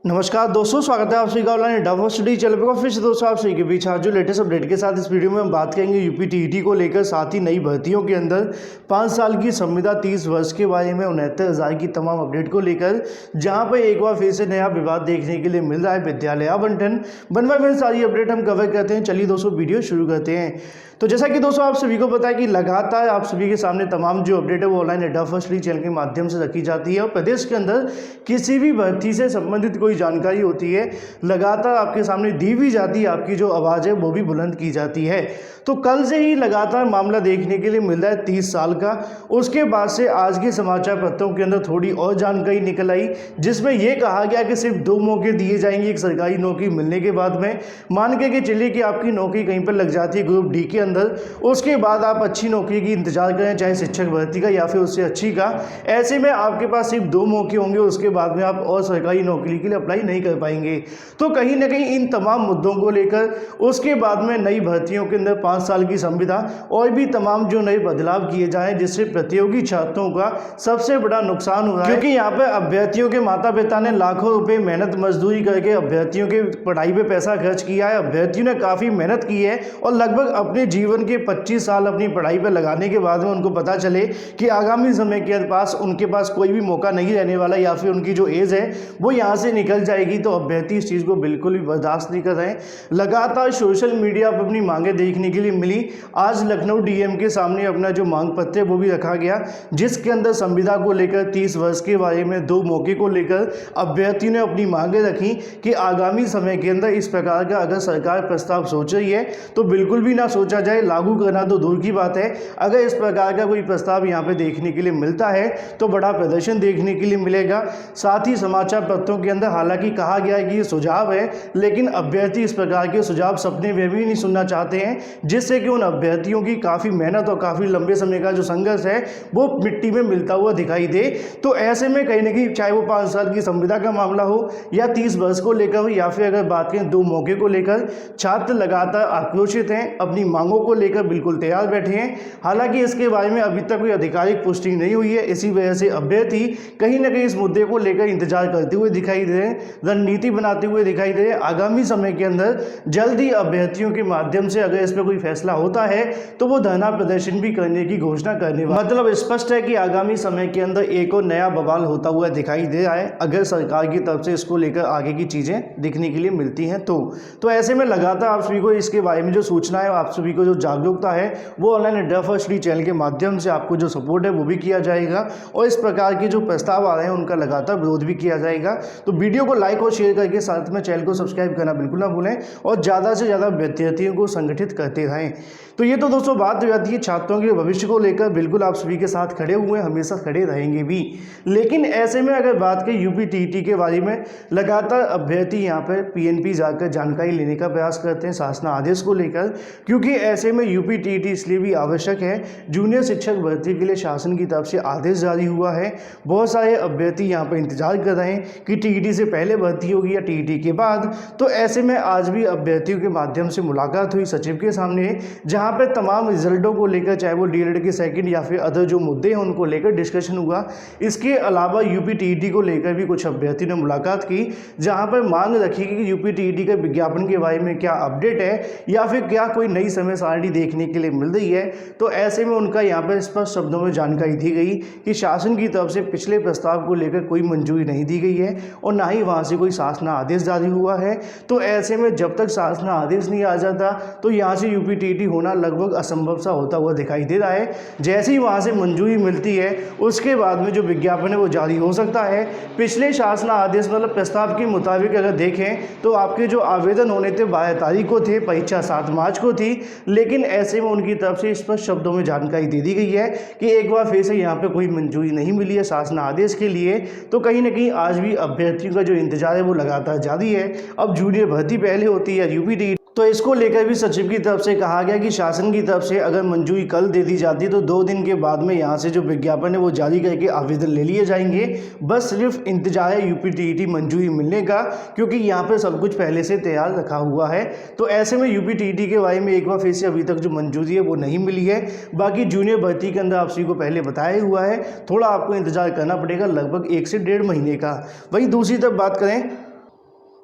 नमस्कार दोस्तों, स्वागत है आप सभी का ऑनलाइन डाउट स्टडी चैनल पर। फिर से दोस्तों आप सभी के बीच आज जो लेटेस्ट अपडेट के साथ इस वीडियो में हम बात करेंगे यूपी टीईटी को लेकर, साथ ही नई भर्तियों के अंदर 5 साल की संविदा 30 वर्ष के बारे में 69,000 की तमाम अपडेट को लेकर, जहां पर एक बार फिर से नया विवाद देखने के लिए मिल रहा है विद्यालय आवंटन। वन बाय वन सारी अपडेट हम कवर करते हैं। चलिए दोस्तों वीडियो शुरू करते हैं। तो जैसा कि दोस्तों आप सभी को पता है कि लगातार आप सभी के सामने तमाम जो अपडेट है वो ऑनलाइन अड्डा फर्स्ट लीग चैनल के माध्यम से रखी जाती है, और प्रदेश के अंदर किसी भी भर्ती से संबंधित कोई जानकारी होती है लगातार आपके सामने दी भी जाती है, आपकी जो आवाज़ है वो भी बुलंद की जाती है। तो कल से ही लगातार मामला देखने के लिए मिल रहा है 30 साल का। उसके बाद से आज के समाचार पत्रों के अंदर थोड़ी और जानकारी निकल आई, जिसमें यह कहा गया कि सिर्फ 2 मौके दिए जाएंगे एक सरकारी नौकरी मिलने के बाद में। मान के चलिए कि आपकी नौकरी कहीं पर लग जाती है ग्रुप डी के अंदर, उसके बाद आप अच्छी नौकरी की इंतजार करें, चाहे शिक्षक भर्ती का या फिर उससे अच्छी का। ऐसे में आपके पास सिर्फ 2 मौके होंगे, उसके बाद में आप और सरकारी नौकरी के लिए अप्लाई नहीं कर पाएंगे। तो कहीं ना कहीं इन तमाम मुद्दों को लेकर उसके बाद में नई भर्तियों के अंदर 5 साल की संविदा और भी तमाम जो नए बदलाव किए जाएं, जिससे प्रतियोगी छात्रों का सबसे बड़ा नुकसान हो रहा है, क्योंकि यहाँ पे अभ्यर्थियों के माता पिता ने लाखों रुपए मेहनत मजदूरी करके अभ्यर्थियों के पढ़ाई पे पैसा खर्च किया है। अभ्यर्थियों ने काफ़ी मेहनत की है और लगभग अपने जीवन के 25 साल अपनी पढ़ाई पर लगाने के बाद में उनको पता चले कि आगामी समय के पास उनके पास कोई भी मौका नहीं रहने वाला, या फिर उनकी जो एज है वो यहाँ से निकल जाएगी, तो अभ्यर्थी इस चीज़ को बिल्कुल भी बर्दाश्त नहीं कर रहे हैं। लगातार सोशल मीडिया पर अपनी मांगे देखने के लिए मिली। आज लखनऊ डीएम के सामने अपना जो मांग पत्र है वो भी रखा गया, जिसके अंदर संविदा को लेकर 30 वर्ष के बारे में 2 मौके को लेकर अभ्यर्थी ने अपनी मांगे रखी कि आगामी समय के अंदर इस प्रकार का अगर सरकार प्रस्ताव सोच रही है तो बिल्कुल भी ना सोचा जाए, लागू करना तो दूर की बात है। अगर इस प्रकार का कोई प्रस्ताव यहाँ पे देखने के लिए मिलता है तो बड़ा प्रदर्शन देखने के लिए मिलेगा। साथ ही समाचार पत्रों के अंदर हालांकि कहा गया है कि ये सुझाव है, लेकिन अभ्यर्थी इस प्रकार के सुझाव सपने में भी नहीं सुनना चाहते हैं, जिससे कि उन अभ्यर्थियों की काफ़ी मेहनत और काफ़ी लंबे समय का जो संघर्ष है वो मिट्टी में मिलता हुआ दिखाई दे। तो ऐसे में कहीं ना कहीं चाहे वो 5 साल की संविदा का मामला हो या 30 वर्ष को लेकर हो, या फिर अगर बात करें 2 मौके को लेकर, छात्र लगातार आक्रोशित हैं, अपनी मांगों को लेकर बिल्कुल तैयार बैठे हैं। हालांकि इसके बारे में अभी तक कोई आधिकारिक पुष्टि नहीं हुई है, इसी वजह से अभ्यर्थी कहीं ना कहीं इस मुद्दे को लेकर इंतजार करते हुए दिखाई दे रहे हैं, रणनीति बनाते हुए दिखाई दे रहे हैं। आगामी समय के अंदर जल्द ही अभ्यर्थियों के माध्यम से अगर इस पर कोई फैसला होता है तो वो धरना प्रदर्शन भी करने की घोषणा करने वाले, मतलब स्पष्ट है कि आगामी समय के अंदर एक और नया बवाल होता हुआ दिखाई दे रहा है अगर सरकार की तरफ से इसको लेकर आगे की चीजें दिखने के लिए मिलती हैं तो ऐसे में लगातार आप सभी को इसके बारे में जो सूचना है, आप सभी को जो जागरूकता है वो ऑनलाइन अड्डा फर्स्ट लीग चैनल के माध्यम से आपको जो सपोर्ट है वो भी किया जाएगा, और इस प्रकार के जो प्रस्ताव आ रहे हैं उनका लगातार विरोध भी किया जाएगा। तो वीडियो को लाइक और शेयर करके साथ में चैनल को सब्सक्राइब करना बिल्कुल ना भूलें, और ज़्यादा से ज़्यादा विद्यार्थियों को संगठित करते रहें। तो ये तो दोस्तों बात हो जाती है छात्रों के भविष्य को लेकर, बिल्कुल आप सभी के साथ खड़े हुए हैं, हमेशा खड़े रहेंगे भी। लेकिन ऐसे में अगर बात करें यूपी टीईटी के बारे में, लगातार अभ्यर्थी यहाँ पर पीएनपी जाकर जानकारी लेने का प्रयास करते हैं शासन आदेश को लेकर, क्योंकि ऐसे में यूपी टीईटी इसलिए भी आवश्यक है, जूनियर शिक्षक भर्ती के लिए शासन की तरफ से आदेश जारी हुआ है। बहुत सारे अभ्यर्थी यहाँ पर इंतजार कर रहे हैं कि टीईटी से पहले भर्ती होगी या टीईटी के बाद। तो ऐसे में आज भी अभ्यर्थियों के माध्यम से मुलाकात हुई सचिव के सामने, जहाँ पर तमाम रिजल्टों को लेकर, चाहे वो डीएलएड के सेकंड या फिर अदर जो मुद्दे हैं उनको लेकर डिस्कशन हुआ। इसके अलावा यूपी टीईटी को लेकर भी कुछ अभ्यर्थी ने मुलाकात की, जहाँ पर मांग रखी कि यूपी टीईटी के विज्ञापन के बारे में क्या अपडेट है या फिर क्या कोई नई समय सारणी देखने के लिए मिल रही है। तो ऐसे में उनका यहाँ पर स्पष्ट शब्दों में जानकारी दी गई कि शासन की तरफ से पिछले प्रस्ताव को लेकर कोई मंजूरी नहीं दी गई है और ना ही वहाँ से कोई शासन आदेश जारी हुआ है। तो ऐसे में जब तक शासन आदेश नहीं आ जाता तो यहाँ से यूपी टीईटी होना लगभग असंभव सा होता हुआ दिखाई दे रहा है। जैसे ही वहाँ से मंजूरी मिलती है उसके बाद में जो विज्ञापन है वो जारी हो सकता है। पिछले शासन आदेश मतलब प्रस्ताव के मुताबिक अगर देखें तो आपके जो आवेदन होने थे 12 तारीख को थे, परीक्षा 7 मार्च को थी, लेकिन ऐसे में उनकी तरफ से स्पष्ट शब्दों में जानकारी दे दी गई है कि एक बार फिर से यहाँ पे कोई मंजूरी नहीं मिली है शासन आदेश के लिए। तो कहीं ना कहीं आज भी अभ्यर्थियों का जो इंतजार है वो लगातार जारी है। अब जूनियर भर्ती पहले होती है यूपी टीईटी, तो इसको लेकर भी सचिव की तरफ से कहा गया कि शासन की तरफ से अगर मंजूरी कल दे दी जाती तो 2 दिन के बाद में यहाँ से जो विज्ञापन है वो जारी करके आवेदन ले लिए जाएंगे। बस सिर्फ इंतजार है यूपी टीईटी मंजूरी मिलने का, क्योंकि यहाँ पर सब कुछ पहले से तैयार रखा हुआ है। तो ऐसे में यूपी टीईटी के बारे में एक बार फिर से अभी तक जो मंजूरी है वो नहीं मिली है। बाकी जूनियर भर्ती के अंदर आप सभी को पहले बताया हुआ है, थोड़ा आपको इंतजार करना पड़ेगा लगभग 1 से 1.5 महीने का। वहीं दूसरी तरफ बात करें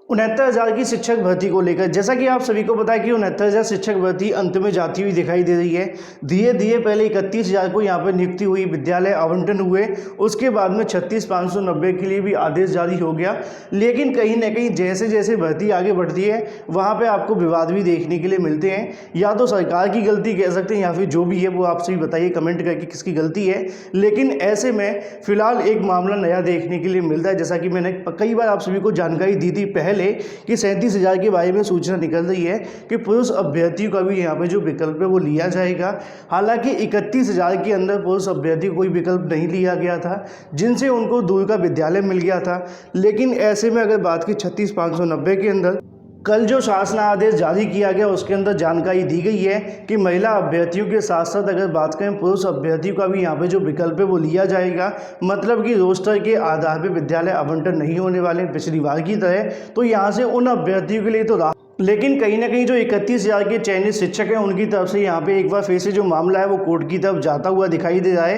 69,000 की शिक्षक भर्ती को लेकर जैसा कि आप सभी को पता है कि 69,000 शिक्षक भर्ती अंत में जाती हुई दिखाई दे रही है। धीरे धीरे पहले 31,000 को यहाँ पर नियुक्ति हुई, विद्यालय आवंटन हुए, उसके बाद में 36,590 के लिए भी आदेश जारी हो गया। लेकिन कहीं ना कहीं जैसे जैसे भर्ती आगे बढ़ती है वहाँ पर आपको विवाद भी देखने के लिए मिलते हैं। या तो सरकार की गलती कह सकते हैं या फिर जो भी है वो आप सभी बताइए कमेंट करके किसकी गलती है। लेकिन ऐसे में फिलहाल एक मामला नया देखने के लिए मिलता है, जैसा कि मैंने कई बार आप सभी को जानकारी दी थी पहले कि 37,000 के बारे में सूचना निकल रही है कि पुरुष अभ्यर्थियों का भी यहाँ पे जो विकल्प है वो लिया जाएगा। हालांकि 31,000 के अंदर पुरुष अभ्यर्थी को कोई विकल्प नहीं लिया गया था, जिनसे उनको दूर का विद्यालय मिल गया था। लेकिन ऐसे में अगर बात की 36,590 के अंदर कल जो शासन आदेश जारी किया गया उसके अंदर जानकारी दी गई है कि महिला अभ्यर्थियों के साथ साथ अगर बात करें पुरुष अभ्यर्थियों का भी यहाँ पे जो विकल्प है वो लिया जाएगा। मतलब कि रोस्टर के आधार पर विद्यालय आवंटन नहीं होने वाले पिछली बार की तरह। तो यहाँ से उन अभ्यर्थियों के लिए तो लेकिन कहीं ना कहीं जो 31,000 के चयनित शिक्षक हैं उनकी तरफ से यहाँ पे एक बार फिर से जो मामला है वो कोर्ट की तरफ जाता हुआ दिखाई दे रहा है।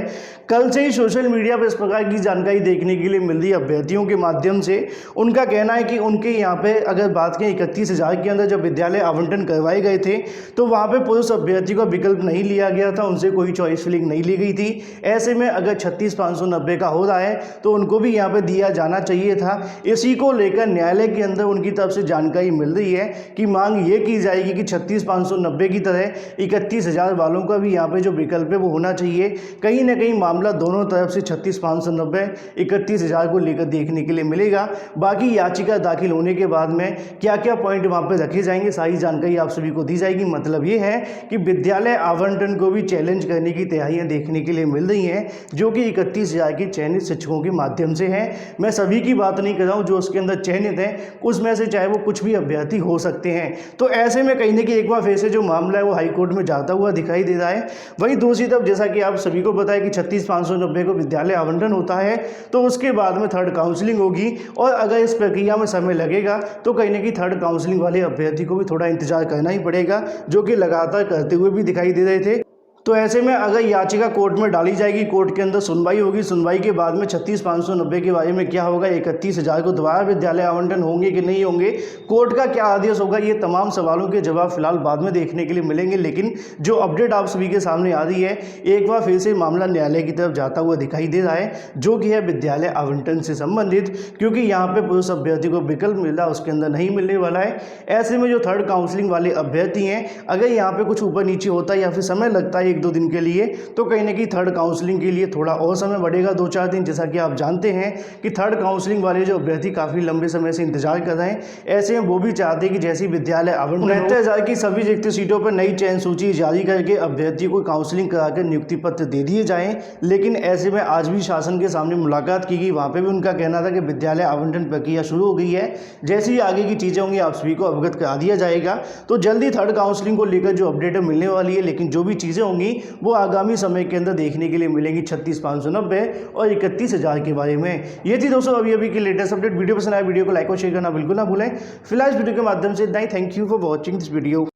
कल से ही सोशल मीडिया पर इस प्रकार की जानकारी देखने के लिए मिल रही है अभ्यर्थियों के माध्यम से। उनका कहना है कि उनके यहाँ पे अगर बात करें 31,000 के अंदर जब विद्यालय आवंटन करवाए गए थे तो वहाँ पर पुरुष अभ्यर्थी का विकल्प नहीं लिया गया था, उनसे कोई चॉइस फिलिंग नहीं ली गई थी। ऐसे में अगर 36,590 का हो रहा है तो उनको भी यहाँ पर दिया जाना चाहिए था। इसी को लेकर न्यायालय के अंदर उनकी तरफ से जानकारी मिल रही है कि मांग ये की जाएगी कि 36,590 की तरह 31,000 वालों का भी यहाँ पे जो विकल्प है वो होना चाहिए। कहीं ना कहीं मामला दोनों तरफ से 36,590 31,000 को लेकर देखने के लिए मिलेगा। बाकी याचिका दाखिल होने के बाद में क्या क्या पॉइंट वहाँ पे रखे जाएंगे सारी जानकारी आप सभी को दी जाएगी। मतलब ये है कि विद्यालय आवंटन को भी चैलेंज करने की तैयारियां देखने के लिए मिल रही हैं, जो कि 31,000 की चयनित शिक्षकों के माध्यम से है। मैं सभी की बात नहीं कर रहा हूँ, जो उसके अंदर चयनित है उसमें से चाहे वो कुछ भी अभ्यर्थी हो सकते हैं। तो ऐसे में कहीं ना कहीं एक बार फिर से जो मामला है वो हाईकोर्ट में जाता हुआ दिखाई दे रहा है। वहीं दूसरी तरफ जैसा कि आप सभी को पता है कि 36,590 को विद्यालय आवंटन होता है तो उसके बाद में थर्ड काउंसलिंग होगी, और अगर इस प्रक्रिया में समय लगेगा तो कहीं ना कहीं थर्ड काउंसलिंग वाले अभ्यर्थी को भी थोड़ा इंतजार करना ही पड़ेगा, जो कि लगातार करते हुए भी दिखाई दे रहे थे। तो ऐसे में अगर याचिका कोर्ट में डाली जाएगी, कोर्ट के अंदर सुनवाई होगी, सुनवाई के बाद में 36,590 के बारे में क्या होगा, 31,000 को दोबारा विद्यालय आवंटन होंगे कि नहीं होंगे, कोर्ट का क्या आदेश होगा, ये तमाम सवालों के जवाब फिलहाल बाद में देखने के लिए मिलेंगे। लेकिन जो अपडेट आप सभी के सामने आ रही है, एक बार फिर से मामला न्यायालय की तरफ जाता हुआ दिखाई दे रहा है, जो कि है विद्यालय आवंटन से संबंधित, क्योंकि यहाँ पे पुरुष अभ्यर्थी को विकल्प मिल रहा है, उसके अंदर नहीं मिलने वाला है। ऐसे में जो थर्ड काउंसलिंग वाले अभ्यर्थी हैं, अगर यहाँ पे कुछ ऊपर नीचे होता है या फिर समय लगता है 1-2 दिन के लिए, तो कहीं ना कहीं थर्ड काउंसलिंग के लिए थोड़ा और समय बढ़ेगा, 2-4 दिन। जैसा कि आप जानते हैं कि थर्ड काउंसलिंग वाले जो अभ्यर्थी काफ़ी लंबे समय से इंतजार कर रहे हैं, ऐसे में वो भी चाहते हैं कि जैसी विद्यालय आवंटन 69,000 की सभी रिक्त सीटों पर नई चयन सूची जारी करके अभ्यर्थियों को काउंसलिंग कराकर नियुक्ति पत्र दे दिए जाएं। लेकिन ऐसे में आज भी शासन के सामने मुलाकात की गई, वहाँ पर भी उनका कहना था कि विद्यालय आवंटन प्रक्रिया शुरू हो गई है, जैसी आगे की चीज़ें होंगी आप सभी को अवगत करा दिया जाएगा। तो जल्दी थर्ड काउंसलिंग को लेकर जो अपडेट मिलने वाली है, लेकिन जो भी चीज़ें होंगी वो आगामी समय के अंदर देखने के लिए मिलेंगी 36,590 और 31,000 के बारे में। ये थी दोस्तों अभी की लेटेस्ट अपडेट। वीडियो पसंद आया वीडियो को लाइक और शेयर करना बिल्कुल ना भूलें। फिलहाल इस वीडियो के माध्यम से इतना ही। Thank you for watching this video.